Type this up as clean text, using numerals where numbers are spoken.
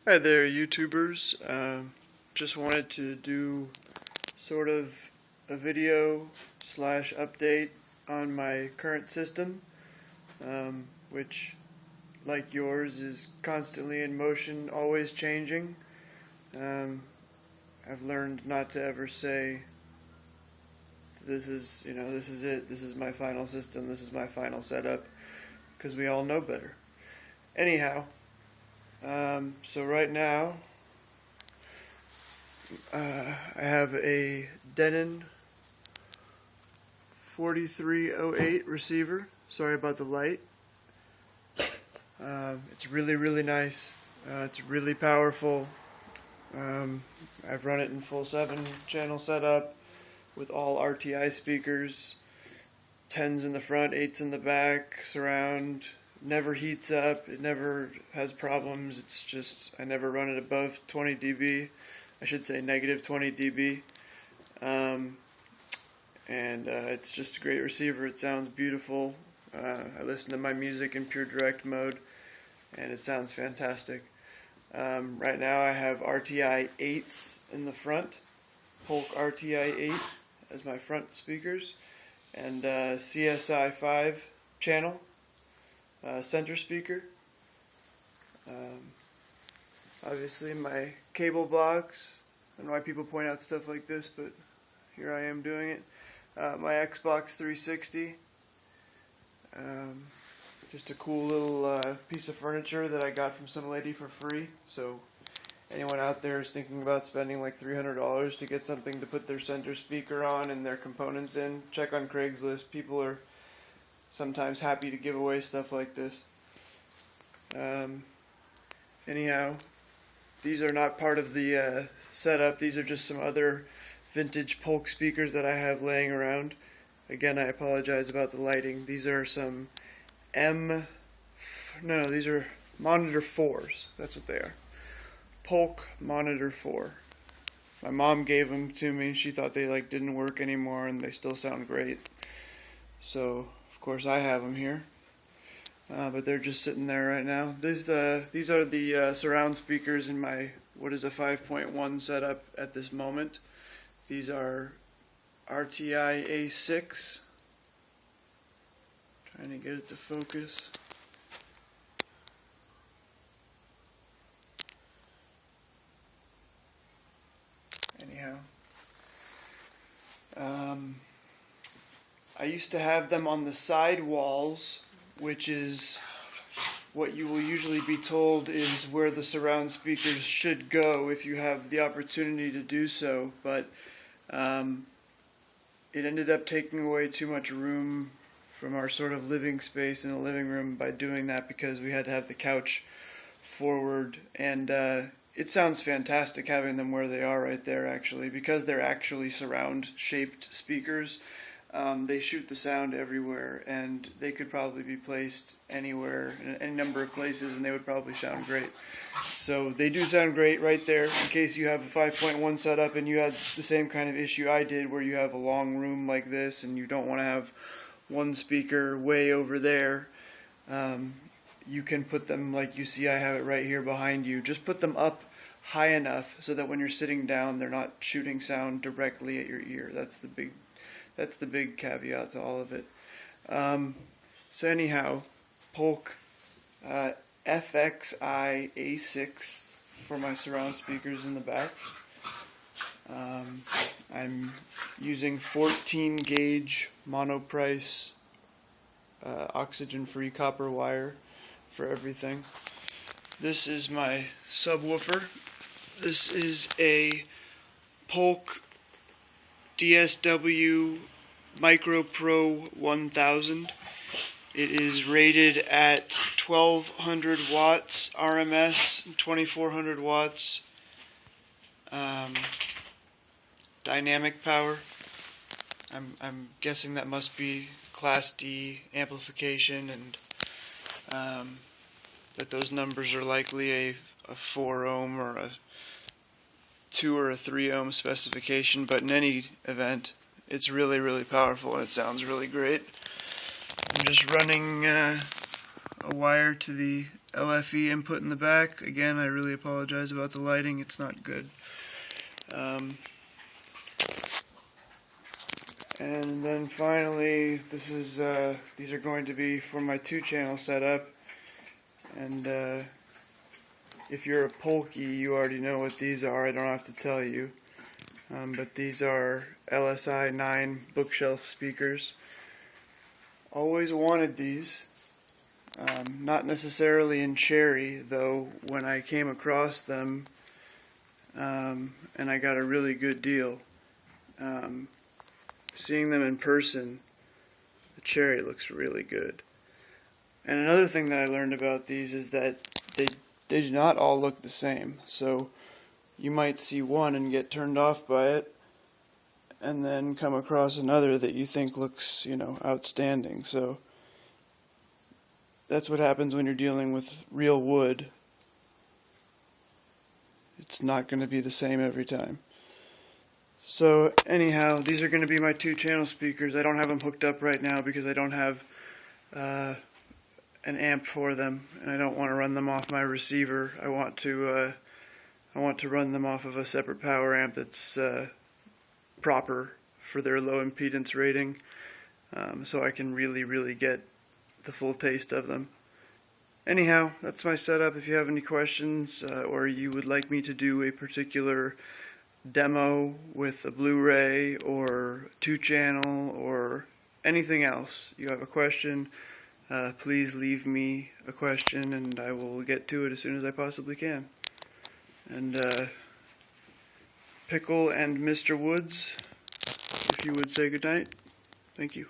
Hi there, YouTubers. Just wanted to do sort of a video slash update on my current system, which, like yours, is constantly in motion, always changing. I've learned not to ever say, this is it, this is my final system, this is my final setup, because we all know better. Anyhow, so right now, I have a Denon 4308 receiver. Sorry about the light. It's really nice. It's really powerful. I've run it in full 7-channel setup with all RTi speakers, 10s in the front, 8s in the back, surround. Never heats up, it never has problems. It's just, I never run it above 20 dB. I should say negative 20 dB. It's just a great receiver. It sounds beautiful. I listen to my music in pure direct mode, and it sounds fantastic. Right now I have RTi 8s in the front, Polk RTi 8 as my front speakers, and CSI 5 channel. Center speaker. Obviously my cable box. I don't know why people point out stuff like this, but here I am doing it. My Xbox 360. Just a cool little piece of furniture that I got from some lady for free. So anyone out there is thinking about spending like $300 to get something to put their center speaker on and their components in, check on Craigslist. People are sometimes happy to give away stuff like this. Anyhow, these are not part of the setup. These are just some other vintage Polk speakers that I have laying around. Again, I apologize about the lighting. These are some these are Monitor 4s. That's what they are. Polk Monitor 4. My mom gave them to me. She thought they didn't work anymore, and they still sound great. So of course I have them here, but they're just sitting there right now. These are the surround speakers in my what is a 5.1 setup at this moment. These are RTi A6. Trying to get it to focus. Anyhow, I used to have them on the side walls, which is what you will usually be told is where the surround speakers should go if you have the opportunity to do so, but it ended up taking away too much room from our sort of living space in the living room by doing that, because we had to have the couch forward, and it sounds fantastic having them where they are right there, actually, because they're actually surround shaped speakers. They shoot the sound everywhere, and they could probably be placed anywhere, in any number of places, and they would probably sound great. So they do sound great right there, in case you have a 5.1 setup and you had the same kind of issue I did, where you have a long room like this and you don't want to have one speaker way over there. You can put them, like you see I have it right here behind you, just put them up high enough so that when you're sitting down they're not shooting sound directly at your ear. That's the big caveat to all of it. So anyhow, Polk FXI A6 for my surround speakers in the back. I'm using 14 gauge monoprice oxygen-free copper wire for everything. This is my subwoofer. This is a Polk DSW Micro Pro 1000. It is rated at 1200 watts RMS, 2400 watts dynamic power. I'm guessing that must be Class D amplification, and that those numbers are likely a 4 ohm or a 2 or a 3 ohm specification, but in any event, it's really powerful and it sounds really great. I'm just running a wire to the LFE input in the back. Again, I really apologize about the lighting, it's not good. And then finally, this is these are going to be for my 2-channel setup. And if you're a Polky, you already know what these are. I don't have to tell you. But these are LSi 9 bookshelf speakers. Always wanted these. Not necessarily in cherry, though. When I came across them, and I got a really good deal. Seeing them in person, the cherry looks really good. And another thing that I learned about these is that they do not all look the same. So you might see one and get turned off by it, and then come across another that you think looks, outstanding. So that's what happens when you're dealing with real wood. It's not going to be the same every time. So anyhow, these are going to be my 2-channel speakers. I don't have them hooked up right now because I don't have an amp for them, and I don't want to run them off my receiver. I want to run them off of a separate power amp that's proper for their low impedance rating, so I can really get the full taste of them. Anyhow, that's my setup. If you have any questions or you would like me to do a particular demo with a Blu-ray or 2-channel or anything else, you have a question, please leave me a question and I will get to it as soon as I possibly can. And Pickle and Mr. Woods, if you would say goodnight. Thank you.